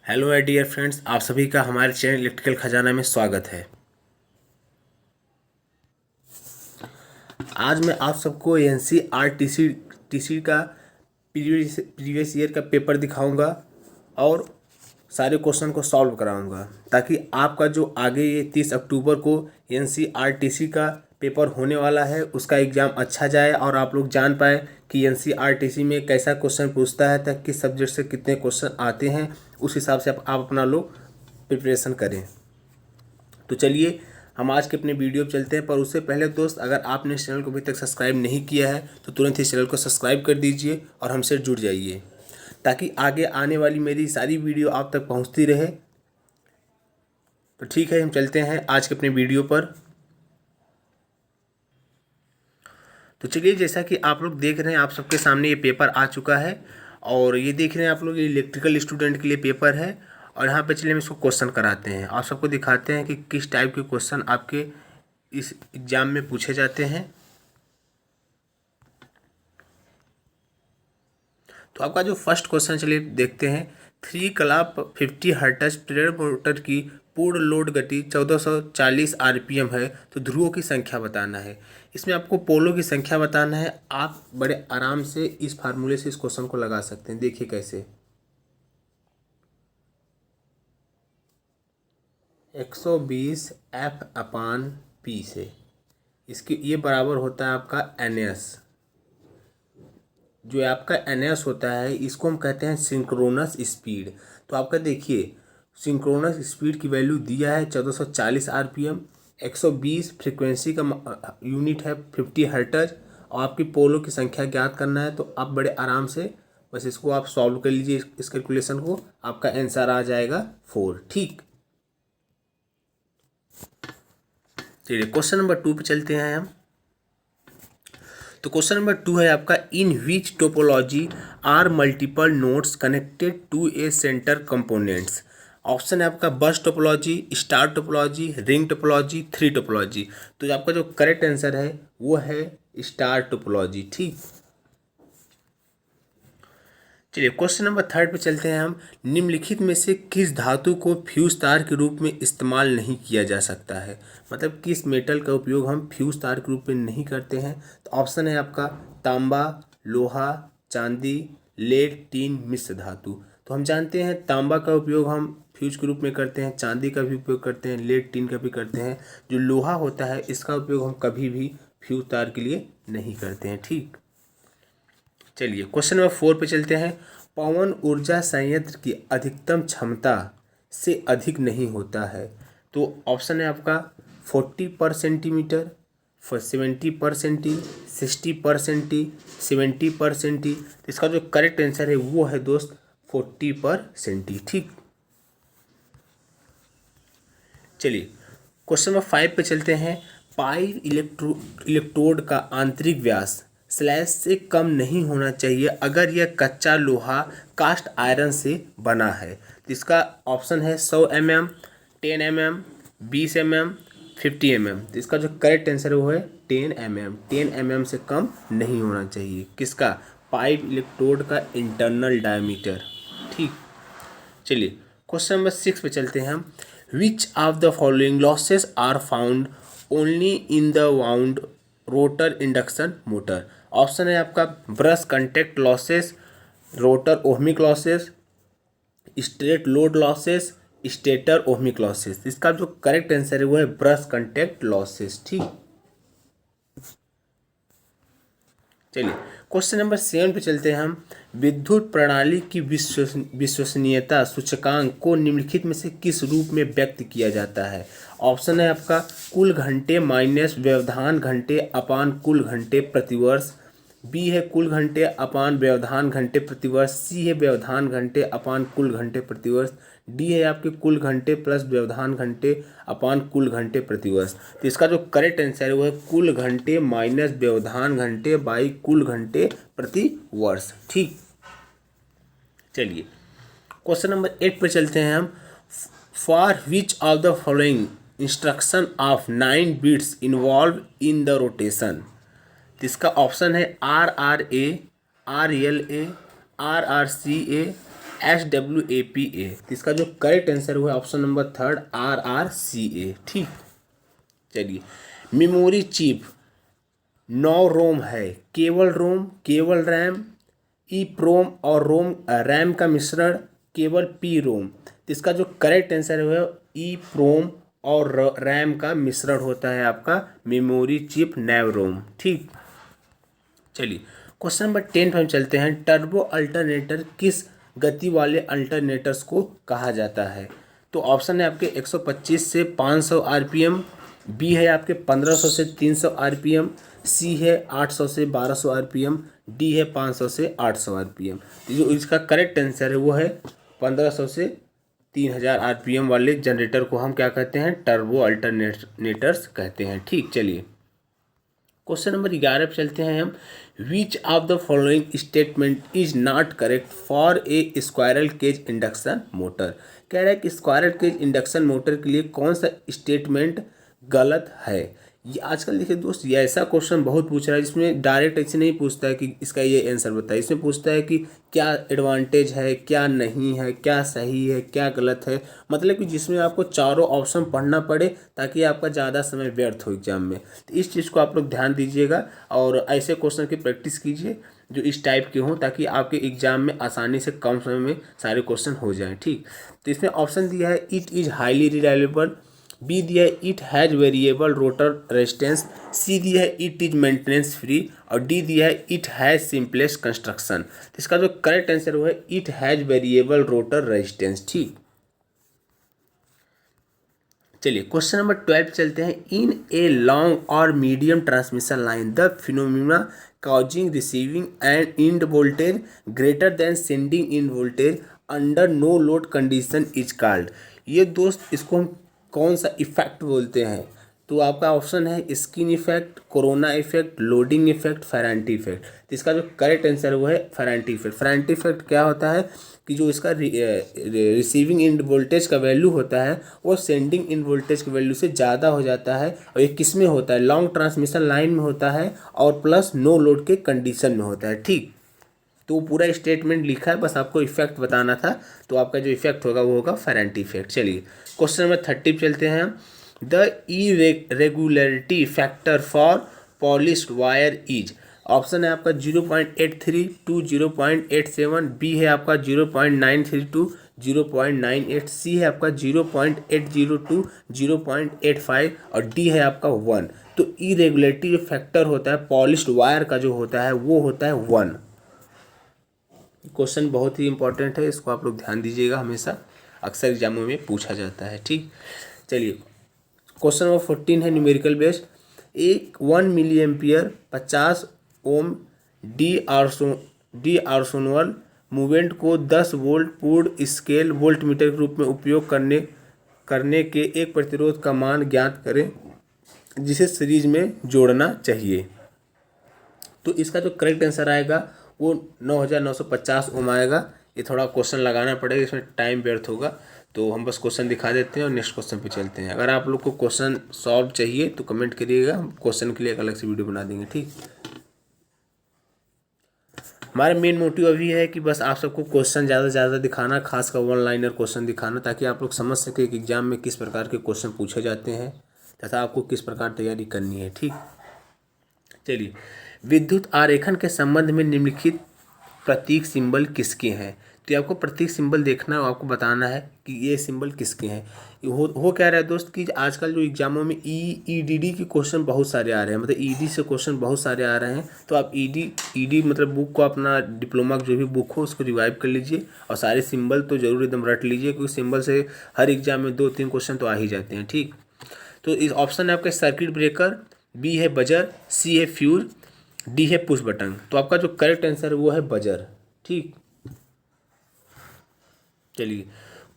Hello my dear friends, आप सभी का हमारे चैनल इलेक्ट्रिकल खजाना में स्वागत है। आज मैं आप सबको एनसीईआरटी का प्रीवियस ईयर का पेपर दिखाऊंगा और सारे क्वेश्चन को सॉल्व कराऊंगा, ताकि आपका जो आगे ये 30 अक्टूबर को एनसीईआरटी का पेपर होने वाला है उसका एग्ज़ाम अच्छा जाए और आप लोग जान पाए कि एनसीईआरटी में कैसा क्वेश्चन पूछता है, तक किस सब्जेक्ट से कितने क्वेश्चन आते हैं, उस हिसाब से आप अपना लोग प्रिपरेशन करें। तो चलिए हम आज के अपने वीडियो पे चलते हैं, पर उससे पहले दोस्त, अगर आपने इस चैनल को अभी तक सब्सक्राइब नहीं किया है तो तुरंत इस चैनल को सब्सक्राइब कर दीजिए और हमसे जुड़ जाइए, ताकि आगे आने वाली मेरी सारी वीडियो आप तक पहुंचती रहे। तो ठीक है, हम चलते हैं आज के अपने वीडियो पर। तो चलिए, जैसा कि आप लोग देख रहे हैं, आप सबके सामने ये पेपर आ चुका है और ये देख रहे हैं आप लोग, ये इलेक्ट्रिकल स्टूडेंट के लिए पेपर है। और यहाँ पे चलिए हम इसको क्वेश्चन कराते हैं, आप सबको दिखाते हैं कि किस टाइप के क्वेश्चन आपके इस एग्ज़ाम में पूछे जाते हैं। तो आपका जो फर्स्ट क्वेश्चन, चलिए देखते हैं। 3 क्लब 50 हर्ट्ज प्रेरण मोटर की पूर्ण लोड गति 1440 आरपीएम है, तो ध्रुवों की संख्या बताना है। इसमें आपको पोलों की संख्या बताना है। आप बड़े आराम से इस फार्मूले से इस क्वेश्चन को लगा सकते हैं। देखिए कैसे, 120 F/P से इसकी ये बराबर होता है आपका NS। जो आपका NS होता है, इसको हम कहते हैं सिंक्रोनस स्पीड। तो आपका देखिए, सिंक्रोनस स्पीड की वैल्यू दिया है 1440 आरपीएम, 120 फ्रीक्वेंसी का यूनिट है 50 हर्ट्ज, और आपकी पोलों की संख्या ज्ञात करना है। तो आप बड़े आराम से बस इसको आप सॉल्व कर लीजिए, इस कैलकुलेशन को, आपका आंसर आ जाएगा 4। ठीक, चलिए क्वेश्चन नंबर 2 पे चलते हैं हम। तो क्वेश्चन नंबर 2 है आपका, in which topology are multiple nodes connected to a centre components. Option है आपका bus topology, star topology, ring topology, tree topology. तो आपका जो करेक्ट आंसर है वो है स्टार टोपोलॉजी। ठीक, चलिए क्वेश्चन नंबर 3 पे चलते हैं हम। निम्नलिखित में से किस धातु को फ्यूज तार के रूप में इस्तेमाल नहीं किया जा सकता है, मतलब किस मेटल का उपयोग हम फ्यूज तार के रूप में नहीं करते हैं। तो ऑप्शन है आपका तांबा, लोहा, चांदी, लेड, टीन, मिश्र धातु। तो हम जानते हैं तांबा का उपयोग हम फ्यूज के रूप में करते हैं, चांदी का भी उपयोग करते हैं, लेड, टीन का भी करते हैं। जो लोहा होता है इसका उपयोग हम कभी भी फ्यूज तार के लिए नहीं करते हैं। ठीक, चलिए क्वेश्चन नंबर 4 पे चलते हैं। पवन ऊर्जा संयंत्र की अधिकतम क्षमता से अधिक नहीं होता है। तो ऑप्शन है आपका 40 पर सेंटीमीटर, 70 पर सेंटी, 60 पर सेंटी, 70 पर सेंटी। तो इसका जो करेक्ट आंसर है वो है दोस्त 40 पर सेंटी। ठीक, चलिए क्वेश्चन नंबर 5 पे चलते हैं। पाइप इलेक्ट्रोड का आंतरिक व्यास स्लैश से कम नहीं होना चाहिए अगर यह कच्चा लोहा कास्ट आयरन से बना है। तो इसका ऑप्शन है 100 mm, 10 mm, 20 mm, 50 mm। तो इसका जो करेक्ट आंसर है वो है 10 mm। 10 mm से कम नहीं होना चाहिए किसका, पाइप इलेक्ट्रोड का इंटरनल डायमीटर। ठीक, चलिए क्वेश्चन नंबर 6 पे चलते हैं हम। Which of the following losses are found only in the wound rotor induction motor. Option है आपका brush contact losses, rotor ohmic losses, stray load losses, stator ohmic losses. इसका जो करेक्ट आंसर है वो है ब्रश कंटेक्ट लॉसेस। ठीक, चलिए question number 7 पे चलते हैं हम। विद्युत प्रणाली की विश्वसनीयता सूचकांक को निम्नलिखित में से किस रूप में व्यक्त किया जाता है। ऑप्शन है आपका कुल घंटे माइनस व्यवधान घंटे अपान कुल घंटे प्रतिवर्ष, बी है कुल घंटे अपान व्यवधान घंटे प्रतिवर्ष, सी है व्यवधान घंटे अपान कुल घंटे प्रतिवर्ष, डी है आपके कुल घंटे प्लस व्यवधान घंटे अपान कुल घंटे प्रतिवर्ष। तो इसका जो करेक्ट आंसर है वो है कुल घंटे माइनस व्यवधान घंटे बाई कुल घंटे प्रति वर्ष। ठीक, चलिए क्वेश्चन नंबर 8 पर चलते हैं हम। For which of the following instruction of 9 bits involve in the rotation. तो इसका ऑप्शन है RRA, RLA, RRCA, SWAPA। इसका जो करेक्ट आंसर हुआ ऑप्शन नंबर थर्ड RRCA। ठीक, चलिए मेमोरी चिप 9 रोम है, केवल रोम, केवल रैम, ई प्रोम और रोम रैम का मिश्रण, केवल पी रोम। तो इसका जो करेक्ट आंसर है ई प्रोम और रैम का मिश्रण होता है आपका मेमोरी चिप नैव रोम। ठीक, चलिए क्वेश्चन नंबर 10 पर हम चलते हैं। टर्बो अल्टरनेटर किस गति वाले अल्टरनेटर्स को कहा जाता है? तो ऑप्शन है आपके 125 से 500 आरपीएम, बी है आपके 1500 से 300 आरपीएम, सी है 800 से 1200 आरपीएम, डी है 500 से 800 आरपीएम। जो इसका करेक्ट आंसर है वो है 1500 से 3000 आरपीएम वाले जनरेटर को हम क्या कहते हैं? टर्बो अल्टरनेटर्स कहते हैं। ठीक, चलिए क्वेश्चन नंबर 11 पे चलते हैं हम। Which of the following statement is not correct for a squirrel cage induction motor? कह रहा है कि स्क्वायरल केज इंडक्शन मोटर के लिए कौन सा स्टेटमेंट गलत है? ये आजकल देखिए दोस्त, ये ऐसा क्वेश्चन बहुत पूछ रहा है जिसमें डायरेक्ट ऐसे नहीं पूछता है कि इसका ये आंसर बताए। इसमें पूछता है कि क्या एडवांटेज है, क्या नहीं है, क्या सही है, क्या गलत है। मतलब कि जिसमें आपको चारों ऑप्शन पढ़ना पड़े ताकि आपका ज़्यादा समय व्यर्थ हो एग्जाम में। तो इस चीज़ को आप लोग ध्यान दीजिएगा और ऐसे क्वेश्चन की प्रैक्टिस कीजिए जो इस टाइप के हों ताकि आपके एग्जाम में आसानी से कम समय में सारे क्वेश्चन हो जाएं। ठीक, तो इसमें ऑप्शन दिया है it is highly reliable, B दिया है it has variable rotor resistance, C दिया है इट इज मेंटेनेंस फ्री और डी दिया है इट हैज़ सिंपलेस्ट कंस्ट्रक्शन। तो इसका जो करेक्ट आंसर हुआ है it has variable rotor resistance. ठीक, चलिए क्वेश्चन नंबर 12 चलते हैं। In a long or medium transmission line the phenomena causing receiving end end voltage greater than sending end voltage under no load condition is called. ये दोस्त इसको हम कौन सा इफेक्ट बोलते हैं? तो आपका ऑप्शन है skin effect, corona effect, loading effect, Ferranti effect. तो इसका जो करेक्ट आंसर वो है फेरांटी इफेक्ट। फेरांटी इफेक्ट क्या होता है कि जो इसका रिसीविंग इन वोल्टेज का वैल्यू होता है वो सेंडिंग इन वोल्टेज के वैल्यू से ज़्यादा हो जाता है। और ये किस में होता है? लॉन्ग ट्रांसमिशन लाइन में होता है और प्लस नो लोड के कंडीशन में होता है। ठीक, तो पूरा स्टेटमेंट लिखा है, बस आपको इफेक्ट बताना था। तो आपका जो इफेक्ट होगा वो होगा फेरांटी इफेक्ट। चलिए क्वेश्चन नंबर 30 चलते हैं। The irregularity factor for polished wire is. Option है आपका 0.83 टू 0.87, बी है आपका 0.93 टू 0.98, सी है आपका 0.80 टू 0.85 और डी है आपका 1। तो इरेगुलरिटी जो फैक्टर होता है पॉलिश्ड वायर का जो होता है वो होता है 1। क्वेश्चन बहुत ही इंपॉर्टेंट है, इसको आप लोग ध्यान दीजिएगा, हमेशा अक्सर एग्जामों में पूछा जाता है। ठीक, चलिए क्वेश्चन नंबर 14 है न्यूमेरिकल बेस्ड। एक 1 मिली एम्पियर 50 ओम डी आर्सोनवल मूवमेंट को 10 वोल्ट पूर्ण स्केल वोल्ट मीटर के रूप में उपयोग करने के एक प्रतिरोध का मान ज्ञात करें जिसे सीरीज में जोड़ना चाहिए। तो इसका जो करेक्ट आंसर आएगा वो 9950 ओम आएगा। ये थोड़ा क्वेश्चन लगाना पड़ेगा, इसमें टाइम व्यर्थ होगा, तो हम बस क्वेश्चन दिखा देते हैं और नेक्स्ट क्वेश्चन पे चलते हैं। अगर आप लोग को क्वेश्चन सॉल्व चाहिए तो कमेंट करिएगा, हम क्वेश्चन के लिए एक अलग से वीडियो बना देंगे। ठीक, हमारा मेन मोटिव अभी है कि बस आप सबको क्वेश्चन ज़्यादा से ज़्यादा दिखाना, खासकर 1 लाइनर क्वेश्चन दिखाना, ताकि आप लोग समझ सके कि एग्जाम में किस प्रकार के क्वेश्चन पूछे जाते हैं तथा आपको किस प्रकार तैयारी करनी है। ठीक, चलिए विद्युत आरेखन के संबंध में निम्नलिखित प्रतीक सिंबल किसके हैं? तो आपको प्रतीक सिंबल देखना है, आपको बताना है कि ये सिंबल किसके हैं। हो क्या रहा है दोस्त कि आजकल जो एग्जामों में ईडीडी के क्वेश्चन बहुत सारे आ रहे हैं, मतलब ईडी से क्वेश्चन बहुत सारे आ रहे हैं। तो आप ईडी मतलब बुक को, अपना डिप्लोमा जो भी बुक हो उसको रिवाइव कर लीजिए और सारे सिंबल तो जरूर एकदम रट लीजिए, क्योंकि सिंबल से हर एग्जाम में 2-3 क्वेश्चन तो आ ही जाते हैं। ठीक, तो इस ऑप्शन है आपका सर्किट ब्रेकर, बी है बजर, सी है फ्यूज, डी है पुश बटन। तो आपका जो करेक्ट आंसर है वो है बजर। ठीक, चलिए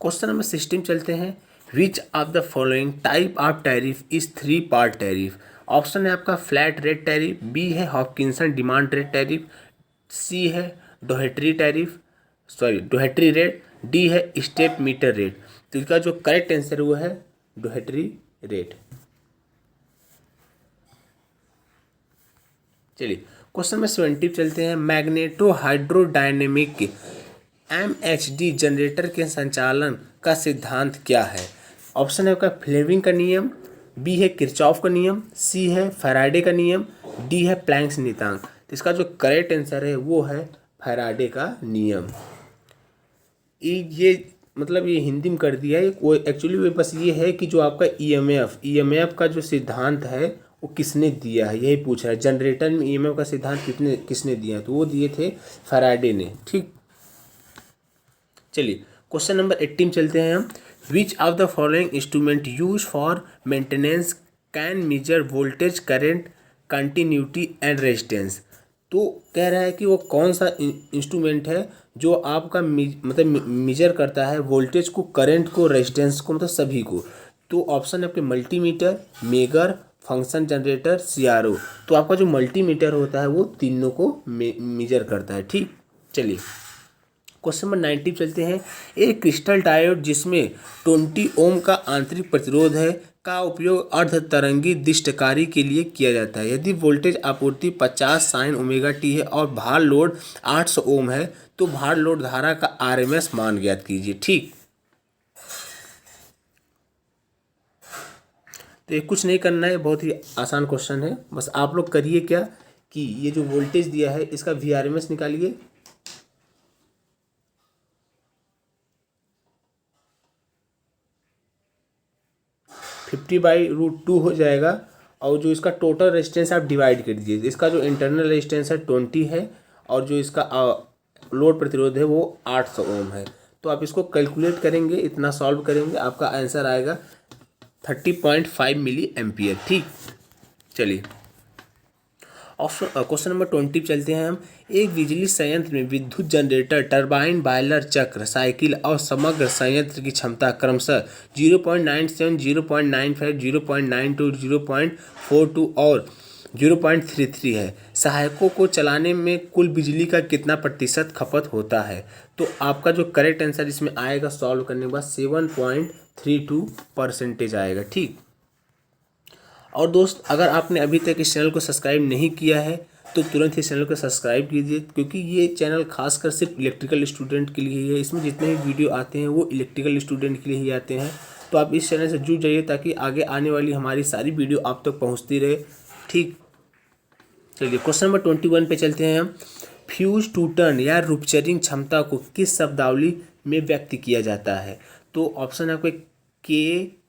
क्वेश्चन नंबर 16 चलते हैं। Which of the following type of tariff is 3 part tariff? Option है आपका फ्लैट रेट टैरिफ, बी है हॉकिंसन डिमांड रेट टैरिफ, सी है डोहेटरी रेट, डी है स्टेप मीटर रेट। तो इसका जो करेक्ट आंसर वो है डोहेटरी रेट। चलिए क्वेश्चन नंबर 70 चलते हैं। मैग्नेटो हाइड्रोडायनेमिक MHD जनरेटर के संचालन का सिद्धांत क्या है? ऑप्शन है आपका फ्लेमिंग का नियम, बी है किरचॉफ का नियम, सी है फैराडे का नियम, डी है प्लैंक्स नियतांक। तो इसका जो करेक्ट आंसर है वो है फैराडे का नियम। ये मतलब ये हिंदी में कर दिया है, वो एक्चुअली वो बस ये है कि जो आपका ईएमएफ का जो सिद्धांत है वो किसने दिया है, यही पूछ रहा है। जनरेटर में ईएमएफ का सिद्धांत किसने दिया है? तो वो दिए थे फैराडे ने। ठीक, चलिए क्वेश्चन नंबर 18 चलते हैं हम। Which of the following instrument use for maintenance can measure voltage, current, continuity and resistance. तो कह रहा है कि वो कौन सा इंस्ट्रूमेंट है जो आपका मतलब मेजर करता है वोल्टेज को, करंट को, रेजिस्टेंस को, मतलब सभी को। तो ऑप्शन है आपके multimeter, megger, function generator, CRO. तो आपका जो मल्टीमीटर होता है वो तीनों को मेजर करता है। ठीक, चलिए क्वेश्चन नंबर 90 चलते हैं। एक क्रिस्टल डायोड जिसमें 20 ओम का आंतरिक प्रतिरोध है का उपयोग अर्धतरंगी दिष्टकारी के लिए किया जाता है। यदि वोल्टेज आपूर्ति 50 साइन ओमेगा टी है और भार लोड 800 ओम है तो भार लोड धारा का आरएमएस मान ज्ञात कीजिए। ठीक, तो ये कुछ नहीं करना है, बहुत ही आसान क्वेश्चन है। बस आप लोग करिए क्या कि ये जो वोल्टेज दिया है इसका वीआरएमएस निकालिए। 50/√2 हो जाएगा और जो इसका टोटल रेजिस्टेंस आप डिवाइड कर दीजिए। इसका जो इंटरनल रेजिस्टेंस है 20 है और जो इसका लोड प्रतिरोध है वो 800 ओम है। तो आप इसको कैलकुलेट करेंगे, इतना सॉल्व करेंगे, आपका आंसर आएगा 30.5 मिली एम्पियर। ठीक, चलिए ऑप्शन क्वेश्चन नंबर 20 चलते हैं हम। एक बिजली संयंत्र में विद्युत जनरेटर, टरबाइन, बॉयलर, चक्र, साइकिल और समग्र संयंत्र की क्षमता क्रमशः 0.97, 0.95, 0.92, 0.42 और 0.33 है। सहायकों को चलाने में कुल बिजली का कितना प्रतिशत खपत होता है? तो आपका जो करेक्ट आंसर इसमें आएगा सॉल्व करने के बाद 7.32% आएगा। ठीक, और दोस्त अगर आपने अभी तक इस चैनल को सब्सक्राइब नहीं किया है तो तुरंत ही चैनल को सब्सक्राइब कीजिए, क्योंकि ये चैनल खासकर सिर्फ इलेक्ट्रिकल स्टूडेंट के लिए ही है। इसमें जितने भी वीडियो आते हैं वो इलेक्ट्रिकल स्टूडेंट के लिए ही आते हैं। तो आप इस चैनल से जुड़ जाइए ताकि आगे आने वाली हमारी सारी वीडियो आप तक पहुँचती रहे। ठीक, चलिए क्वेश्चन नंबर 21 पे चलते हैं हम। फ्यूज टूटन या रुपचरिंग क्षमता को किस शब्दावली में व्यक्त किया जाता है? तो ऑप्शन है आपको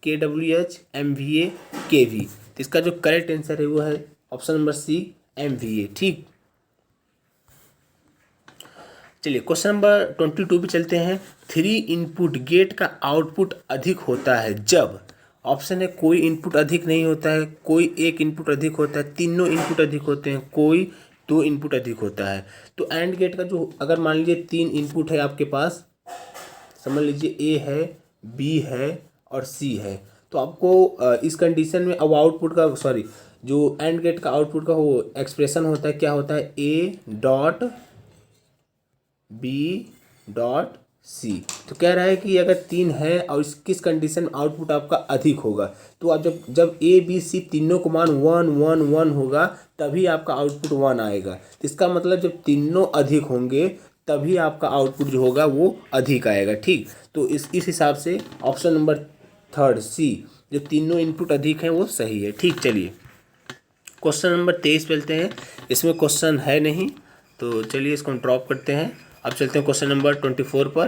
KWH, MVA, KV। तो इसका जो करेक्ट आंसर है वो है ऑप्शन नंबर सी, MVA। ठीक, चलिए क्वेश्चन नंबर 22 पे चलते हैं। 3 इनपुट गेट का आउटपुट अधिक होता है जब, ऑप्शन है कोई इनपुट अधिक नहीं होता है, कोई एक इनपुट अधिक होता है, तीनों इनपुट अधिक होते हैं, कोई 2 इनपुट अधिक होता है। तो एंड गेट का जो अगर मान लीजिए 3 इनपुट है आपके पास, समझ लीजिए A है, B है और C है, तो आपको इस कंडीशन में अब आउटपुट का जो एंड गेट का आउटपुट का वो एक्सप्रेशन होता है, क्या होता है, A.B.C। तो कह रहा है कि अगर 3 है और किस कंडीशन में आउटपुट आपका अधिक होगा, तो आप जब A.B.C तीनों को मान 1 1 1 होगा तभी आपका आउटपुट 1 आएगा। तो इसका मतलब जब तीनों अधिक होंगे तभी आपका आउटपुट जो होगा वो अधिक आएगा। ठीक, तो इस हिसाब से ऑप्शन नंबर 3 C, जो तीनों इनपुट अधिक हैं वो सही है। ठीक, चलिए क्वेश्चन नंबर 23 चलते हैं। इसमें क्वेश्चन है नहीं तो चलिए इसको हम ड्रॉप करते हैं। अब चलते हैं क्वेश्चन नंबर 24 पर।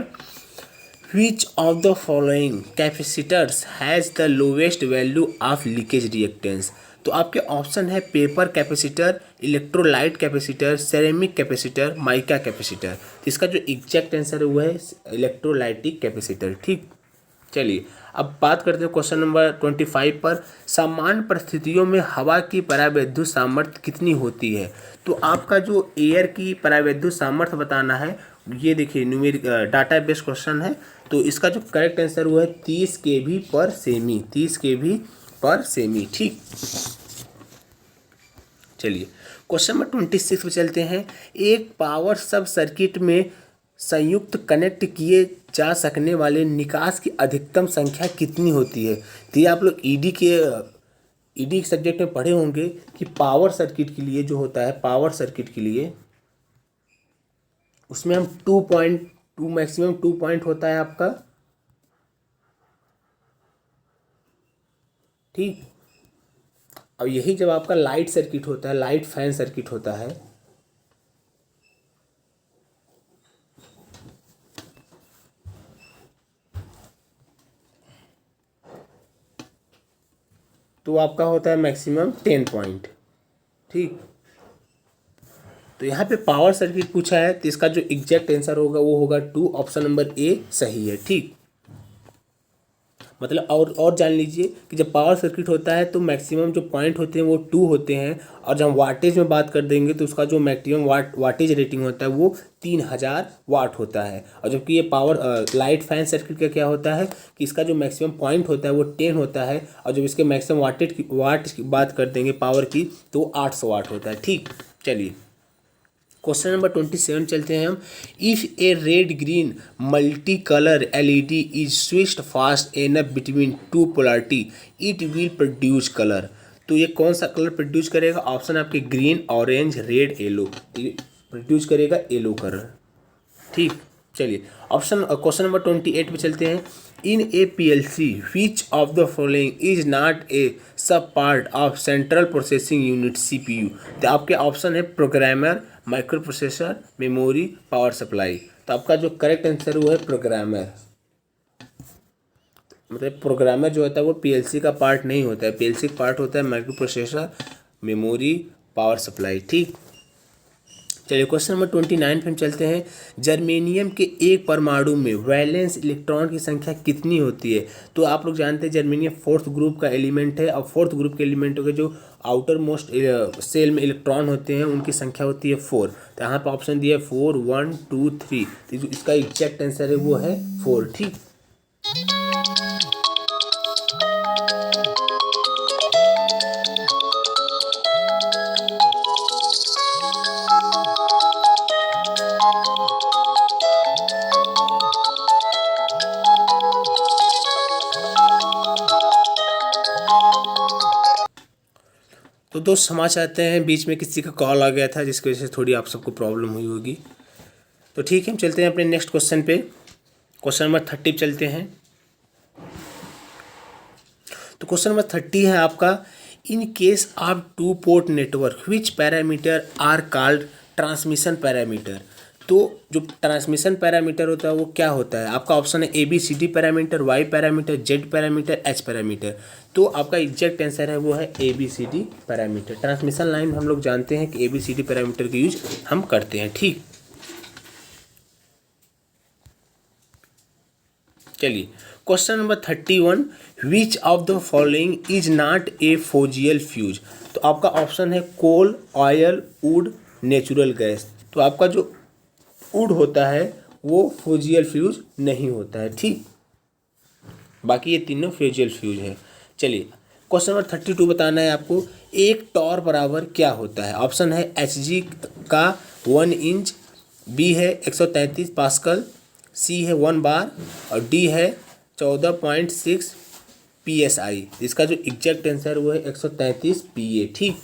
विच of the following capacitors has the lowest value of leakage reactance? तो आपके ऑप्शन है paper capacitor, electrolyte capacitor, ceramic capacitor, mica capacitor. इसका जो एग्जैक्ट आंसर है वो है इलेक्ट्रोलाइटिक कैपेसिटर। ठीक, चलिए अब बात करते हैं क्वेश्चन नंबर 25 पर। सामान्य परिस्थितियों में हवा की परावैद्युत सामर्थ्य कितनी होती है? तो आपका जो एयर की परावैद्युत सामर्थ्य बताना है, ये देखिए न्यूमेरिक डाटा बेस्ड क्वेश्चन है। तो इसका जो करेक्ट आंसर वो है 30 kV पर सेमी, 30 kV पर सेमी। ठीक, चलिए क्वेश्चन नंबर 26 पे चलते हैं। एक पावर सब सर्किट में संयुक्त कनेक्ट किए जा सकने वाले निकास की अधिकतम संख्या कितनी होती है? तो ये आप लोग ईडी सब्जेक्ट में पढ़े होंगे कि पावर सर्किट के लिए जो होता है, पावर सर्किट के लिए उसमें हम टू मैक्सिमम 2 पॉइंट होता है आपका, ठीक। अब यही जब आपका लाइट सर्किट होता है, लाइट फैन सर्किट होता है, तो आपका होता है मैक्सिमम 10 पॉइंट, ठीक। तो यहाँ पे पावर सर्किट पूछा है, तो इसका जो एग्जैक्ट आंसर होगा वो होगा 2, ऑप्शन नंबर ए सही है, ठीक। मतलब और जान लीजिए कि जब पावर सर्किट होता है तो मैक्सिमम जो पॉइंट होते हैं वो 2 होते हैं, और जब हम वाटेज में बात कर देंगे तो उसका जो मैक्सिमम वाटेज रेटिंग होता है वो 3000 वाट होता है। और जबकि ये पावर लाइट फैन सर्किट का क्या होता है कि इसका जो मैक्सिमम पॉइंट होता है वो 10 होता है, और जब इसके मैक्सिमम वाट की बात कर देंगे पावर की तो 800 वाट होता है, ठीक। चलिए क्वेश्चन नंबर 27 चलते हैं हम। If a red green multi colour LED is switched fast enough between two polarity it will produce colour. तो ये कौन सा कलर प्रोड्यूस करेगा? ऑप्शन आपके ग्रीन, ऑरेंज, रेड, येलो। ये प्रोड्यूस करेगा येलो कलर, ठीक। चलिए क्वेश्चन नंबर 28 पे चलते हैं। In a PLC which of the following is not a sub part of central processing unit CPU. तो आपके ऑप्शन है programmer, micro processor, memory, power supply. तो आपका जो करेक्ट आंसर वो है प्रोग्रामर। मतलब प्रोग्रामर जो होता है वो पीएलसी का पार्ट नहीं होता है, पीएलसी का पार्ट होता है micro processor, memory, power supply, ठीक। चलिए क्वेश्चन नंबर 29 पे हम चलते हैं। जर्मेनियम के एक परमाणु में वैलेंस इलेक्ट्रॉन की संख्या कितनी होती है? तो आप लोग जानते हैं जर्मेनियम 4th ग्रुप का एलिमेंट है, और 4th ग्रुप के एलिमेंटों के जो आउटर मोस्ट सेल में इलेक्ट्रॉन होते हैं उनकी संख्या होती है 4। तो यहाँ पर ऑप्शन दिया है 4, 1, 2, 3। तो इसका एग्जैक्ट आंसर है वो है 4, ठीक। तो दोस्त क्षमा चाहते हैं, बीच में किसी का कॉल आ गया था जिसकी वजह से थोड़ी आप सबको प्रॉब्लम हुई होगी। तो ठीक है, हम चलते हैं अपने नेक्स्ट क्वेश्चन पे। क्वेश्चन नंबर 30 पे चलते हैं। तो क्वेश्चन नंबर 30 है आपका, in case of two port network which parameter are called transmission parameter. तो जो ट्रांसमिशन पैरामीटर होता है वो क्या होता है? आपका ऑप्शन है ABCD parameter, Y parameter, Z parameter, H parameter. तो आपका एग्जैक्ट आंसर है वो है ABCD पैरामीटर। ट्रांसमिशन लाइन में हम लोग जानते हैं कि ABCD पैरामीटर का यूज हम करते हैं, ठीक। चलिए question number 31, which of the following is not a fossil fuel. तो आपका ऑप्शन है coal, oil, wood, natural gas. तो आपका जो वुड होता है वो फ्यूजियल फ्यूज नहीं होता है, ठीक। बाकी ये तीनों फ्यूजियल फ्यूज है। चलिए क्वेश्चन नंबर 32 बताना है आपको, एक टॉर बराबर क्या होता है? ऑप्शन है Hg का 1 इंच, बी है 133 पास्कल, सी है 1 बार, और डी है 14.6 PSI। इसका जो एग्जैक्ट आंसर वो है 133 PA, ठीक।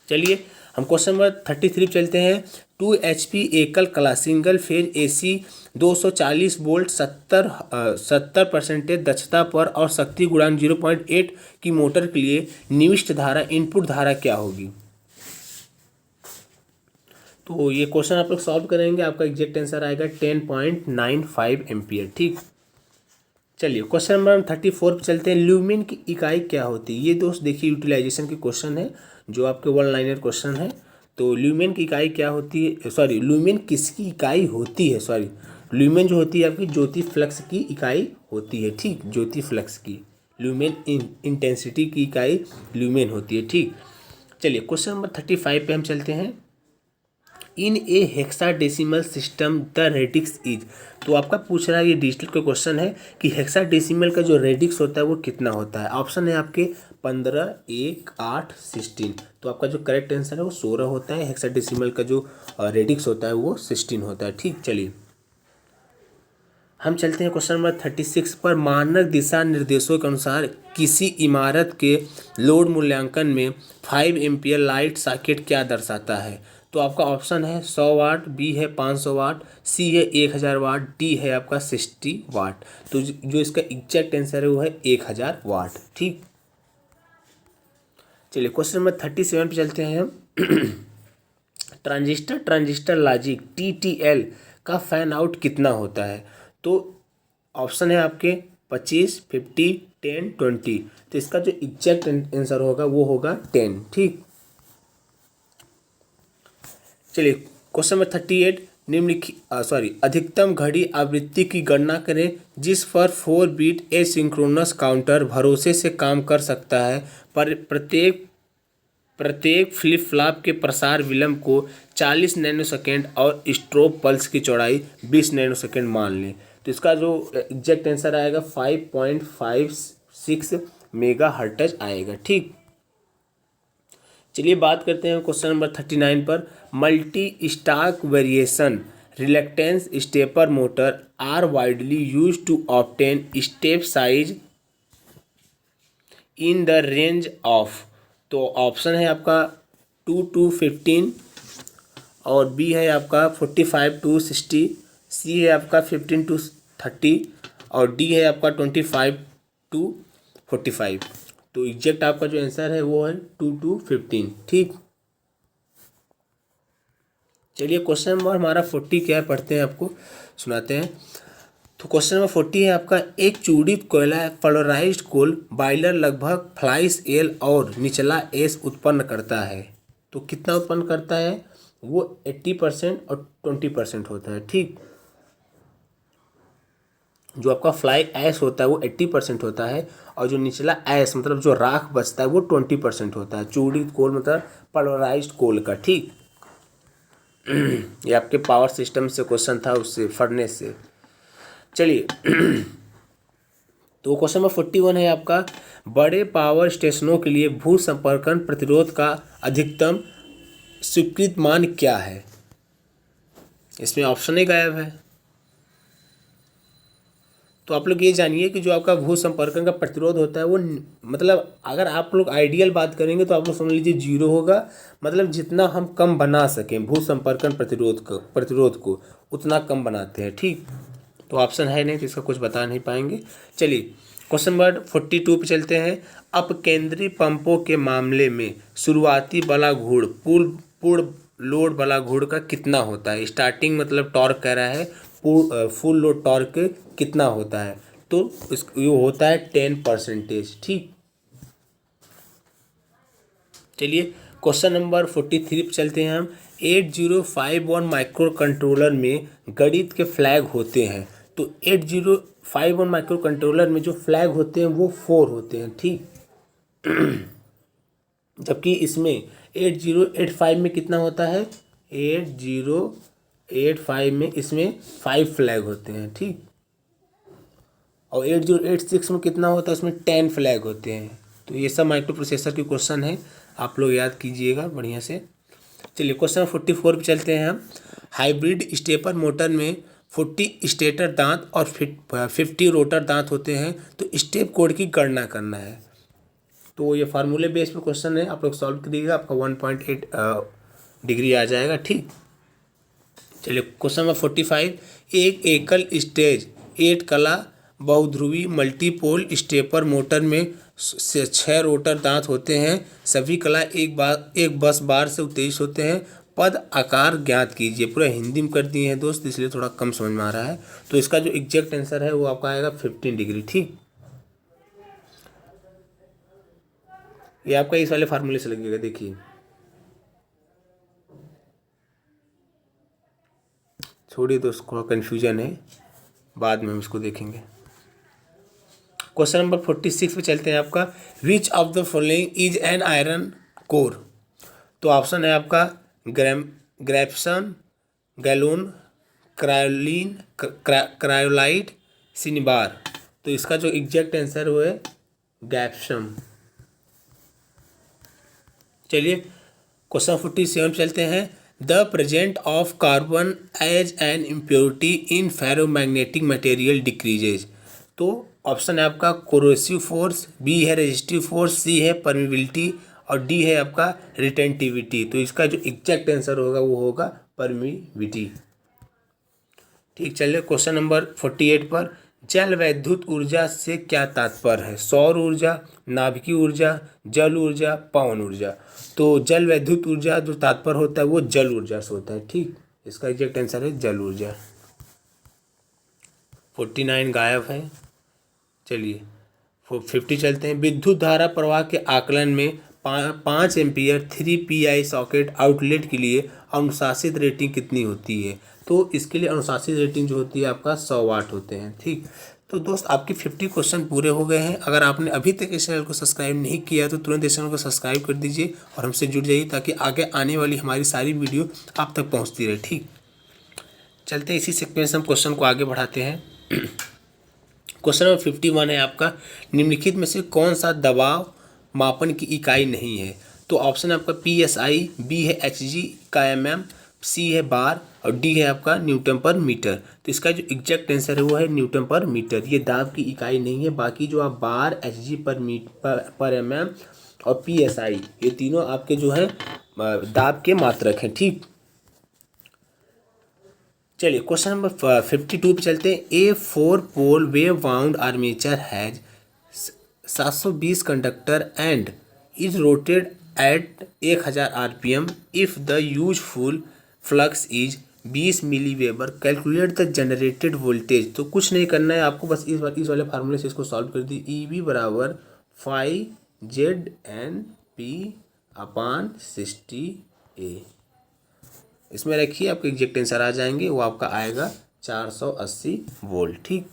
चलिए हम क्वेश्चन नंबर 33 चलते हैं। 2 HP एकल कला सिंगल फेज AC 240 वोल्ट 70% दक्षता पर और शक्ति गुणांक 0.8 की मोटर के लिए निविष्ट धारा इनपुट धारा क्या होगी? तो ये क्वेश्चन आप लोग सॉल्व करेंगे, आपका एग्जैक्ट आंसर आएगा 10.95 एम्पियर, ठीक। चलिए क्वेश्चन नंबर 34 पे चलते हैं। ल्यूमेन की इकाई क्या होती है? ये दोस्त देखिए यूटिलाइजेशन के क्वेश्चन है, जो आपके 1 लाइनर क्वेश्चन है। तो ल्यूमेन की इकाई क्या होती है? सॉरी, ल्यूमेन किसकी इकाई होती है? सॉरी, ल्यूमेन जो होती है आपकी ज्योति फ्लक्स की इकाई होती है, ठीक। ज्योति फ्लक्स की ल्यूमेन इंटेंसिटी की इकाई ल्यूमेन होती है, ठीक। चलिए क्वेश्चन नंबर 35 पे हम चलते हैं। In a hexadecimal system the radix is. तो आपका पूछ रहा है, ये डिजिटल का क्वेश्चन है कि हेक्साडेसिमल का जो रेडिक्स होता है वो कितना होता है? ऑप्शन है आपके 15, 1, 8, 16। तो आपका जो करेक्ट आंसर है वो 16 होता है। हेक्साडेसिमल का जो रेडिक्स होता है वो 16 होता है, ठीक। चलिए हम चलते हैं क्वेश्चन नंबर 36 पर। मानक दिशा निर्देशों के अनुसार किसी इमारत के लोड मूल्यांकन में 5 एम्पियर लाइट सॉकेट क्या दर्शाता है? तो आपका ऑप्शन है 100 वाट, बी है 500 वाट, सी है 1000 वाट, डी है आपका 60 वाट। तो जो इसका एग्जैक्ट आंसर है वो है 1000 वाट। ठीक, चलिए क्वेश्चन नंबर 37 पे चलते हैं हम। ट्रांजिस्टर लॉजिक TTL का फैन आउट कितना होता है? तो ऑप्शन है आपके 25, 50, 10, 20। तो इसका जो एग्जैक्ट आंसर होगा वो होगा 10। ठीक, चलिए क्वेश्चन नंबर 38, अधिकतम घड़ी आवृत्ति की गणना करें जिस पर 4 बीट एसिंक्रोनस काउंटर भरोसे से काम कर सकता है। पर प्रत्येक फ्लिप फ्लॉप के प्रसार विलंब को 40 नैनोसेकंड और स्ट्रोब पल्स की चौड़ाई 20 नैनोसेकंड मान लें। तो इसका जो एग्जैक्ट आंसर आएगा 5.56 मेगा हर्ट्ज आएगा। ठीक, चलिए बात करते हैं क्वेश्चन नंबर 39 पर। Multi stack variation reluctance stepper motor are widely use to obtain step size in the range of. तो ऑप्शन है आपका 2 to 15 और बी है आपका 45 to 60, सी है आपका 15 to 30 और डी है आपका 25 to 45। तो एग्जैक्ट आपका जो आंसर है वो है 2 to 15। ठीक, चलिए क्वेश्चन नंबर हमारा 40 क्या है पढ़ते हैं, आपको सुनाते हैं। तो क्वेश्चन नंबर 40 है आपका, एक चूड़ित कोयला पोलराइज्ड कोल बॉयलर लगभग फ्लाइस एल और निचला एस उत्पन्न करता है। तो कितना उत्पन्न करता है? वो 80% और 20% होता है। ठीक, जो आपका फ्लाई ऐश होता है वो 80% होता है और जो निचला ऐश मतलब जो राख बचता है वो 20% होता है। चूड़ित कोल मतलब पोलराइज्ड कोल का। ठीक, ये आपके पावर सिस्टम से क्वेश्चन था, उससे फर्नेस से। चलिए तो क्वेश्चन नंबर 41 है आपका, बड़े पावर स्टेशनों के लिए भू संपर्कन प्रतिरोध का अधिकतम स्वीकृत मान क्या है? इसमें ऑप्शन ही गायब है। तो आप लोग ये जानिए कि जो आपका भू संपर्कन का प्रतिरोध होता है वो मतलब अगर आप लोग आइडियल बात करेंगे तो आप लोग समझ लीजिए 0 होगा। मतलब जितना हम कम बना सकें भू संपर्कन प्रतिरोध को उतना कम बनाते हैं। ठीक, तो ऑप्शन है नहीं तो इसका कुछ बता नहीं पाएंगे। चलिए क्वेश्चन नंबर 42 पे चलते हैं। अपकेंद्री पंपों के मामले में शुरुआती बला घूर्ण पूर्ण लोड बला घूर्ण का कितना होता है? स्टार्टिंग मतलब टॉर्क कह रहा है, फुल लोड टॉर्क कितना होता है? तो ये होता है 10%। ठीक, चलिए क्वेश्चन नंबर 43 पे चलते हैं हम। 8051 माइक्रो कंट्रोलर में गणित के फ्लैग होते हैं। तो 8051 माइक्रो कंट्रोलर में जो फ्लैग होते हैं वो 4 होते हैं। ठीक, जबकि इसमें 8085 में कितना होता है? 8085 में इसमें 5 फ्लैग होते हैं। ठीक, और 8086 में कितना होता है? उसमें 10 फ्लैग होते हैं। तो ये सब माइक्रो प्रोसेसर के क्वेश्चन है, आप लोग याद कीजिएगा बढ़िया से। चलिए क्वेश्चन 44 पे चलते हैं हम। हाइब्रिड स्टेपर मोटर में 40 स्टेटर दांत और 50 रोटर दांत होते हैं। तो स्टेप कोड की गणना करना है। तो ये फार्मूले बेस पे क्वेश्चन है, आप लोग सॉल्व करिएगा, आपका 1.8 डिग्री आ जाएगा। ठीक, चलिए क्वेश्चन नंबर 45, एक एकल स्टेज 8 कला बहुध्रुवी मल्टीपोल स्टेपर मोटर में से 6 रोटर दांत होते हैं। सभी कला एक बस बार से उत्तेजित होते हैं। पद आकार ज्ञात कीजिए। पूरा हिंदी में कर दिए हैं दोस्त, इसलिए थोड़ा कम समझ में आ रहा है। तो इसका जो एग्जैक्ट आंसर है वो आपका आएगा 15 डिग्री। ठीक, ये आपका इस वाले फार्मूले से लगेगा। देखिए छोड़िए दोस्त, थोड़ा कन्फ्यूजन है, बाद में हम इसको देखेंगे। क्वेश्चन नंबर 46 पे चलते हैं आपका। विच of the following is an iron core? तो ऑप्शन है आपका ग्रेप्सन, गैलोन, क्रायोलिन, क्रायोलाइट, सिनिबार। तो इसका जो एग्जैक्ट आंसर वो है गैप्सम। चलिए क्वेश्चन 47 चलते हैं। The present of carbon as an impurity in ferromagnetic material decreases. तो ऑप्शन है आपका कोरोसिव फोर्स, बी है रेजिस्टिव फोर्स, सी है परमिबिलिटी और डी है आपका रिटेंटिविटी। तो इसका जो एग्जैक्ट आंसर होगा वो होगा परमिविटी। ठीक, चलिए क्वेश्चन नंबर 48 पर, जल वैद्युत ऊर्जा से क्या तात्पर्य है? सौर ऊर्जा, नाभिकीय ऊर्जा, जल ऊर्जा, पवन ऊर्जा। तो जल वैद्युत ऊर्जा जो तात्पर्य होता है वो जल ऊर्जा से होता है। ठीक, इसका एग्जैक्ट आंसर है जल ऊर्जा। 49 गायब है। चलिए 50 चलते हैं। विद्युत धारा प्रवाह के आकलन में 5 एम्पियर 3 PI सॉकेट आउटलेट के लिए अनुशासित रेटिंग कितनी होती है? तो इसके लिए अनुशासित रेटिंग जो होती है आपका 100 वाट होते हैं। ठीक, तो दोस्त आपके 50 क्वेश्चन पूरे हो गए हैं। अगर आपने अभी तक इस चैनल को सब्सक्राइब नहीं किया तो तुरंत इस चैनल को सब्सक्राइब कर दीजिए और हमसे जुड़ जाइए ताकि आगे आने वाली हमारी सारी वीडियो आप तक पहुँचती रहे। ठीक, चलते हैं इसी सीक्वेंस हम क्वेश्चन को आगे बढ़ाते हैं। क्वेश्चन नंबर 51 है आपका, निम्नलिखित में से कौन सा दबाव मापन की इकाई नहीं है? तो ऑप्शन है आपका PSI, बी है HG का mm, सी है बार और डी है आपका न्यूटन पर मीटर। तो इसका जो एग्जैक्ट आंसर है वो है न्यूटन पर मीटर। ये दाब की इकाई नहीं है। बाकी जो आप बार, HG पर mm और PSI ये तीनों आपके जो है दाब के मात्रक हैं। ठीक, चलिए क्वेश्चन नंबर 52 पे चलते हैं। A 4 pole wave wound armature has 720 conductor and is rotated at 1000 RPM if the useful flux is 20 milli weber. Calculate the generated voltage. तो कुछ नहीं करना है आपको, बस इस वाले फार्मूले से इसको सॉल्व कर दी। EV बराबर 5ZNP/60A। इसमें रखिए आपके एग्जैक्ट आंसर आ जाएंगे। वो आपका आएगा 480 वोल्ट। ठीक,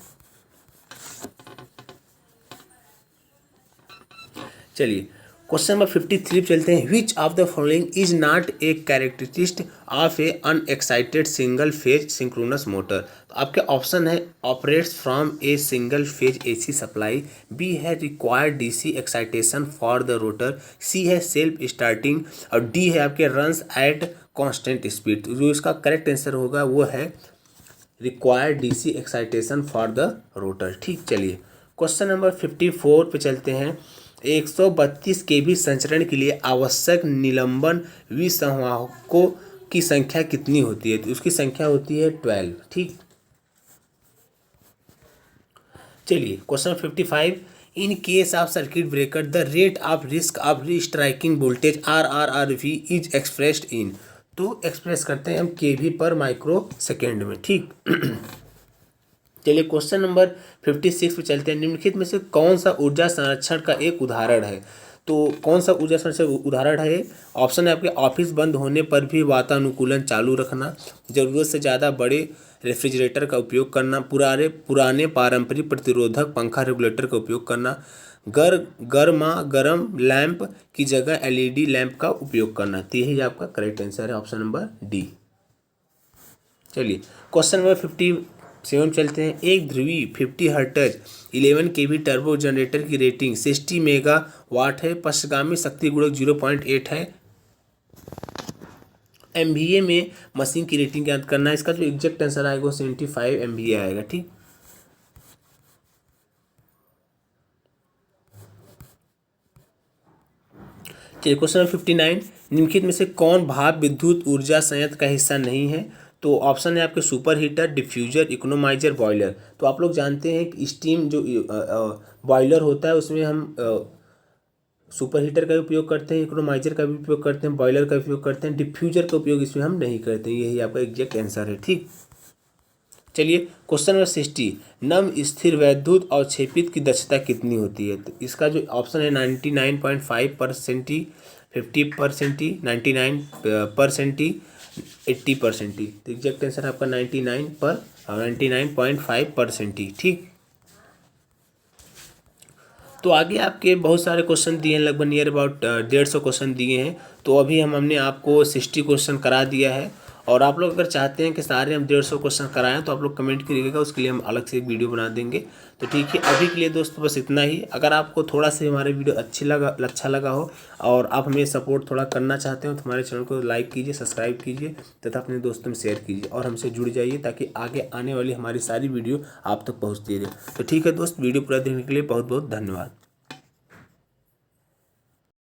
चलिए क्वेश्चन नंबर 53 चलते हैं। Which of the following is not a characteristic of a unexcited single phase synchronous motor? तो आपके ऑप्शन है operates from a single phase AC supply, B है required DC excitation for the rotor, C है self starting और D है आपके runs at constant speed. तो जो इसका करेक्ट आंसर होगा वो है required DC excitation for the rotor. ठीक, चलिए क्वेश्चन नंबर 54 पे चलते हैं। 132 kV संचरण के लिए आवश्यक निलंबन विसंवाहकों की संख्या कितनी होती है? तो उसकी संख्या होती है 12। ठीक, चलिए question 55, in case of circuit breaker the rate of risk of restriking voltage RRRV is expressed in. तो एक्सप्रेस करते हैं हम kV पर माइक्रो सेकेंड में। ठीक, चलिए क्वेश्चन नंबर 56 पे चलते हैं। निम्नलिखित में से कौन सा ऊर्जा संरक्षण का एक उदाहरण है? तो कौन सा ऊर्जा संरक्षण उदाहरण है? ऑप्शन है आपके ऑफिस बंद होने पर भी वातानुकूलन चालू रखना, ज़रूरत से ज़्यादा बड़े रेफ्रिजरेटर का उपयोग करना, पुराने पारंपरिक प्रतिरोधक पंखा रेगुलेटर का उपयोग करना, गर्म लैंप की जगह LED लैंप का उपयोग करना। तो यही आपका करेक्ट आंसर है ऑप्शन नंबर डी। चलिए क्वेश्चन नंबर 57 चलते हैं। एक ध्रुवी 50 हर्ट्ज 11 kV टर्बो जनरेटर की रेटिंग 60 मेगावाट है। पश्चगामी शक्ति गुणक 0.8 है। MVA में मशीन की रेटिंग ज्ञात करना है। इसका जो एग्जैक्ट आंसर आएगा वो 75 MVA आएगा। ठीक, चलिए क्वेश्चन नंबर 59, निम्नलिखित में से कौन भाप विद्युत ऊर्जा संयंत्र का हिस्सा नहीं है? तो ऑप्शन है आपके super heater, diffuser, economiser, boiler. तो आप लोग जानते हैं कि स्टीम जो बॉयलर होता है उसमें हम सुपर हीटर का भी उपयोग करते हैं, इकोनोमाइजर का भी उपयोग करते हैं, बॉयलर का भी उपयोग करते हैं, डिफ्यूजर का उपयोग इसमें हम नहीं करते। यही आपका एग्जैक्ट आंसर है। ठीक, चलिए क्वेश्चन नंबर 60, नम स्थिर वैद्युत अवक्षेपित की दक्षता कितनी होती है? तो इसका जो ऑप्शन है 99.5%, 50%, 99%, 80%। तो एग्जैक्ट आंसर आपका 99.5%। ठीक, तो आगे आपके बहुत सारे क्वेश्चन दिए हैं, लगभग नियर अबाउट 150 क्वेश्चन दिए हैं। तो अभी हमने आपको 60 क्वेश्चन करा दिया है और आप लोग अगर चाहते हैं कि सारे हम 150 क्वेश्चन कराएं तो आप लोग कमेंट करिएगा, उसके लिए हम अलग से एक वीडियो बना देंगे। तो ठीक है, अभी के लिए दोस्तों बस इतना ही। अगर आपको थोड़ा सा हमारे वीडियो अच्छा लगा हो और आप हमें सपोर्ट थोड़ा करना चाहते हो तो हमारे चैनल को लाइक कीजिए, सब्सक्राइब कीजिए तथा अपने दोस्तों में शेयर कीजिए और हमसे जुड़ जाइए ताकि आगे आने वाली हमारी सारी वीडियो आप तक पहुँचती रहे। तो ठीक है दोस्त, वीडियो पूरा देखने के लिए बहुत बहुत धन्यवाद।